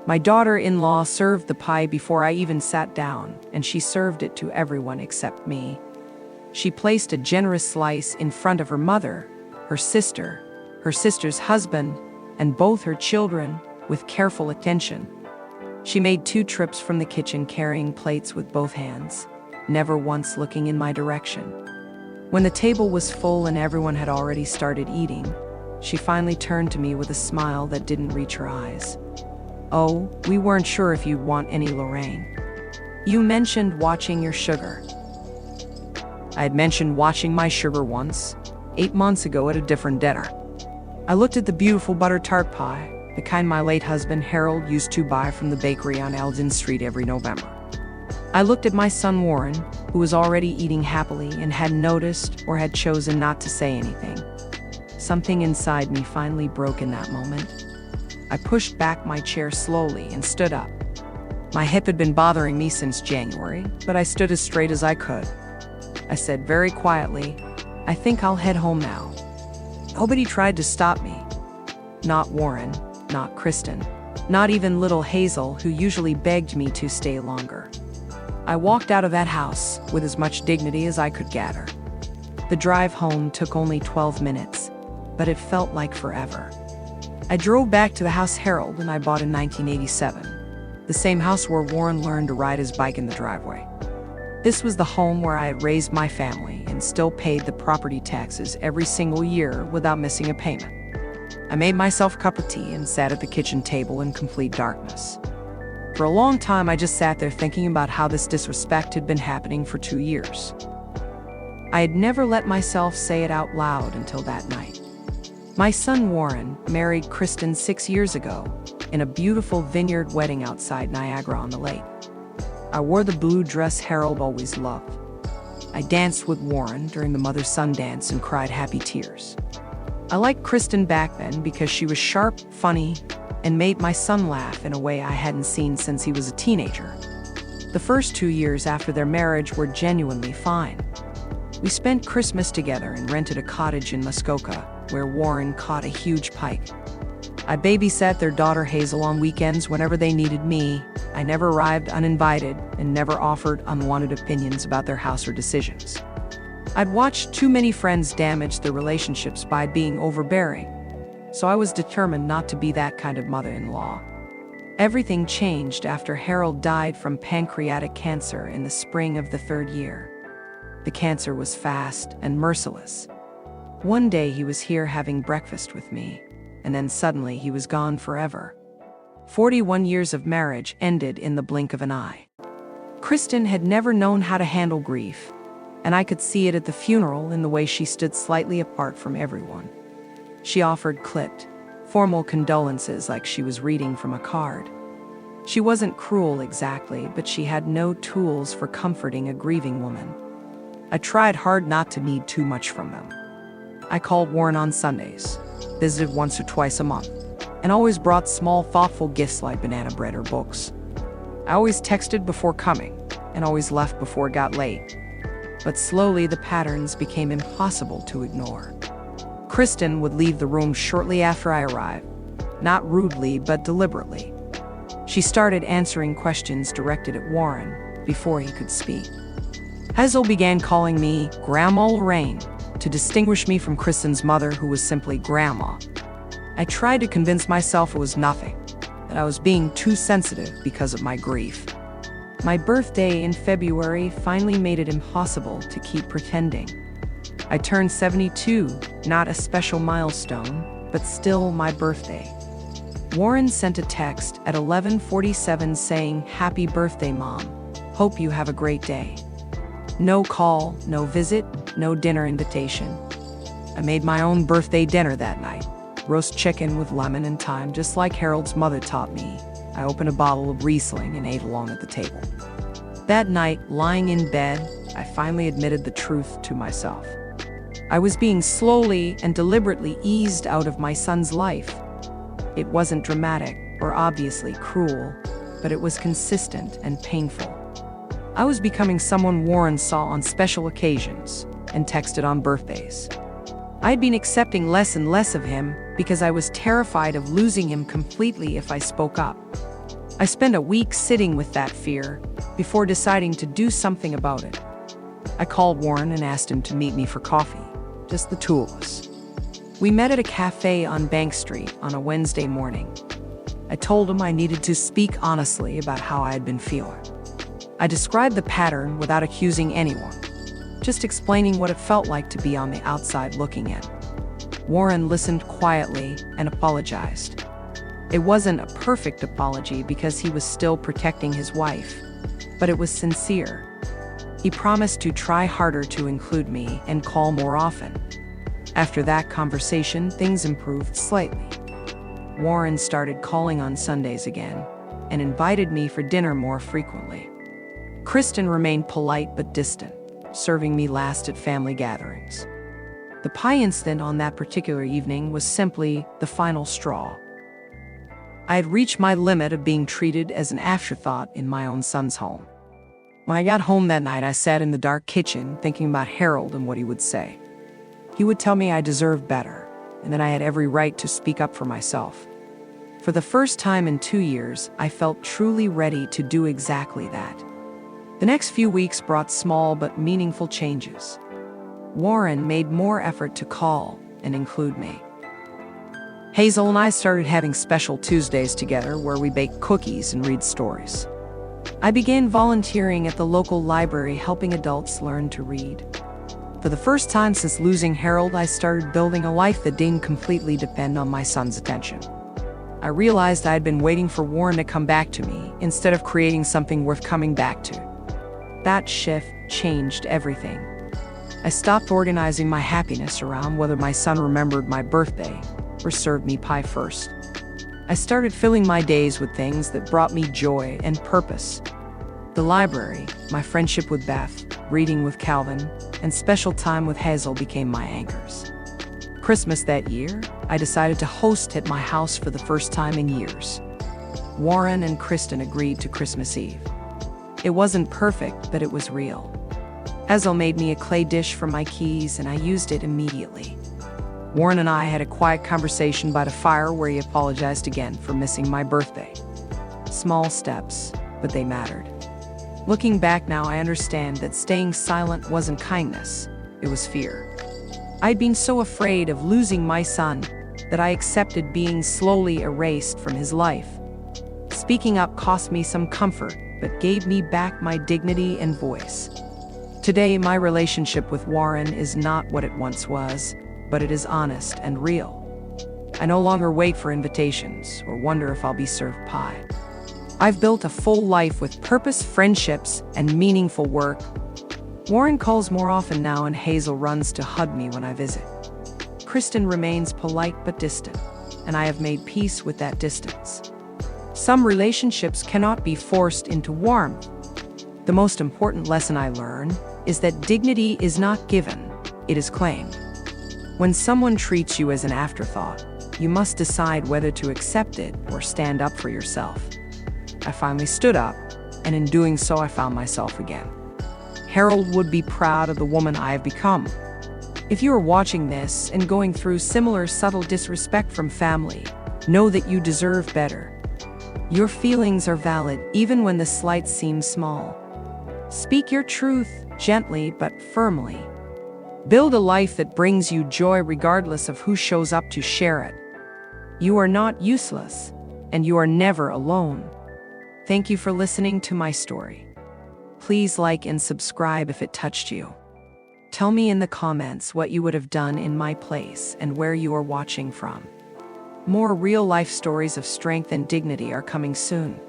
My daughter-in-law served the pie before I even sat down, and she served it to everyone except me. She placed a generous slice in front of her mother, her sister, her sister's husband, and both her children with careful attention. She made 2 trips from the kitchen carrying plates with both hands, never once looking in my direction. When the table was full and everyone had already started eating, she finally turned to me with a smile that didn't reach her eyes. "Oh, we weren't sure if you'd want any, Lorraine. You mentioned watching your sugar." I had mentioned watching my sugar once, 8 months ago at a different dinner. I looked at the beautiful butter tart pie, the kind my late husband Harold used to buy from the bakery on Eldon Street every November. I looked at my son Warren, who was already eating happily and hadn't noticed or had chosen not to say anything. Something inside me finally broke in that moment. I pushed back my chair slowly and stood up. My hip had been bothering me since January, but I stood as straight as I could. I said very quietly, "I think I'll head home now." Nobody tried to stop me. Not Warren, not Kristen, not even little Hazel, who usually begged me to stay longer. I walked out of that house with as much dignity as I could gather. The drive home took only 12 minutes, but it felt like forever. I drove back to the house Harold and I bought in 1987, the same house where Warren learned to ride his bike in the driveway. This was the home where I had raised my family and still paid the property taxes every single year without missing a payment. I made myself a cup of tea and sat at the kitchen table in complete darkness. For a long time, I just sat there thinking about how this disrespect had been happening for 2 years. I had never let myself say it out loud until that night. My son Warren married Kristen 6 years ago in a beautiful vineyard wedding outside Niagara-on-the-Lake. I wore the blue dress Harold always loved. I danced with Warren during the mother-son dance and cried happy tears. I liked Kristen back then because she was sharp, funny, and made my son laugh in a way I hadn't seen since he was a teenager. The first 2 years after their marriage were genuinely fine. We spent Christmas together and rented a cottage in Muskoka, where Warren caught a huge pike. I babysat their daughter Hazel on weekends whenever they needed me. I never arrived uninvited and never offered unwanted opinions about their house or decisions. I'd watched too many friends damage their relationships by being overbearing, so I was determined not to be that kind of mother-in-law. Everything changed after Harold died from pancreatic cancer in the spring of the 3rd year. The cancer was fast and merciless. One day he was here having breakfast with me, and then suddenly he was gone forever. 41 years of marriage ended in the blink of an eye. Kristen had never known how to handle grief, and I could see it at the funeral in the way she stood slightly apart from everyone. She offered clipped, formal condolences like she was reading from a card. She wasn't cruel exactly, but she had no tools for comforting a grieving woman. I tried hard not to need too much from them. I called Warren on Sundays, visited once or twice a month, and always brought small, thoughtful gifts like banana bread or books. I always texted before coming, and always left before it got late. But slowly the patterns became impossible to ignore. Kristen would leave the room shortly after I arrived, not rudely but deliberately. She started answering questions directed at Warren before he could speak. Hazel began calling me Grandma Lorraine to distinguish me from Kristen's mother, who was simply Grandma. I tried to convince myself it was nothing, that I was being too sensitive because of my grief. My birthday in February finally made it impossible to keep pretending. I turned 72, not a special milestone, but still my birthday. Warren sent a text at 11:47 saying, "Happy birthday, Mom. Hope you have a great day." No call, no visit, no dinner invitation. I made my own birthday dinner that night. Roast chicken with lemon and thyme, just like Harold's mother taught me. I opened a bottle of Riesling and ate along at the table. That night, lying in bed, I finally admitted the truth to myself. I was being slowly and deliberately eased out of my son's life. It wasn't dramatic or obviously cruel, but it was consistent and painful. I was becoming someone Warren saw on special occasions and texted on birthdays. I'd been accepting less and less of him because I was terrified of losing him completely if I spoke up. I spent a week sitting with that fear before deciding to do something about it. I called Warren and asked him to meet me for coffee, just the two of us. We met at a cafe on Bank Street on a Wednesday morning. I told him I needed to speak honestly about how I had been feeling. I described the pattern without accusing anyone, just explaining what it felt like to be on the outside looking in. Warren listened quietly and apologized. It wasn't a perfect apology because he was still protecting his wife, but it was sincere. He promised to try harder to include me and call more often. After that conversation, things improved slightly. Warren started calling on Sundays again and invited me for dinner more frequently. Kristen remained polite but distant, serving me last at family gatherings. The pie incident on that particular evening was simply the final straw. I had reached my limit of being treated as an afterthought in my own son's home. When I got home that night, I sat in the dark kitchen thinking about Harold and what he would say. He would tell me I deserved better, and that I had every right to speak up for myself. For the first time in 2 years, I felt truly ready to do exactly that. The next few weeks brought small but meaningful changes. Warren made more effort to call and include me. Hazel and I started having special Tuesdays together where we bake cookies and read stories. I began volunteering at the local library helping adults learn to read. For the first time since losing Harold, I started building a life that didn't completely depend on my son's attention. I realized I had been waiting for Warren to come back to me instead of creating something worth coming back to. That shift changed everything. I stopped organizing my happiness around whether my son remembered my birthday or served me pie first. I started filling my days with things that brought me joy and purpose. The library, my friendship with Beth, reading with Calvin, and special time with Hazel became my anchors. Christmas that year, I decided to host at my house for the first time in years. Warren and Kristen agreed to Christmas Eve. It wasn't perfect, but it was real. Hazel made me a clay dish from my keys, and I used it immediately. Warren and I had a quiet conversation by the fire where he apologized again for missing my birthday. Small steps, but they mattered. Looking back now, I understand that staying silent wasn't kindness, it was fear. I'd been so afraid of losing my son that I accepted being slowly erased from his life. Speaking up cost me some comfort, but gave me back my dignity and voice. Today, my relationship with Warren is not what it once was, but it is honest and real. I no longer wait for invitations or wonder if I'll be served pie. I've built a full life with purpose, friendships, and meaningful work. Warren calls more often now, and Hazel runs to hug me when I visit. Kristen remains polite but distant, and I have made peace with that distance. Some relationships cannot be forced into warmth. The most important lesson I learn is that dignity is not given, it is claimed. When someone treats you as an afterthought, you must decide whether to accept it or stand up for yourself. I finally stood up, and in doing so, I found myself again. Harold would be proud of the woman I have become. If you are watching this and going through similar subtle disrespect from family, know that you deserve better. Your feelings are valid even when the slight seems small. Speak your truth gently but firmly. Build a life that brings you joy regardless of who shows up to share it. You are not useless, and you are never alone. Thank you for listening to my story. Please like and subscribe if it touched you. Tell me in the comments what you would have done in my place and where you are watching from. More real-life stories of strength and dignity are coming soon.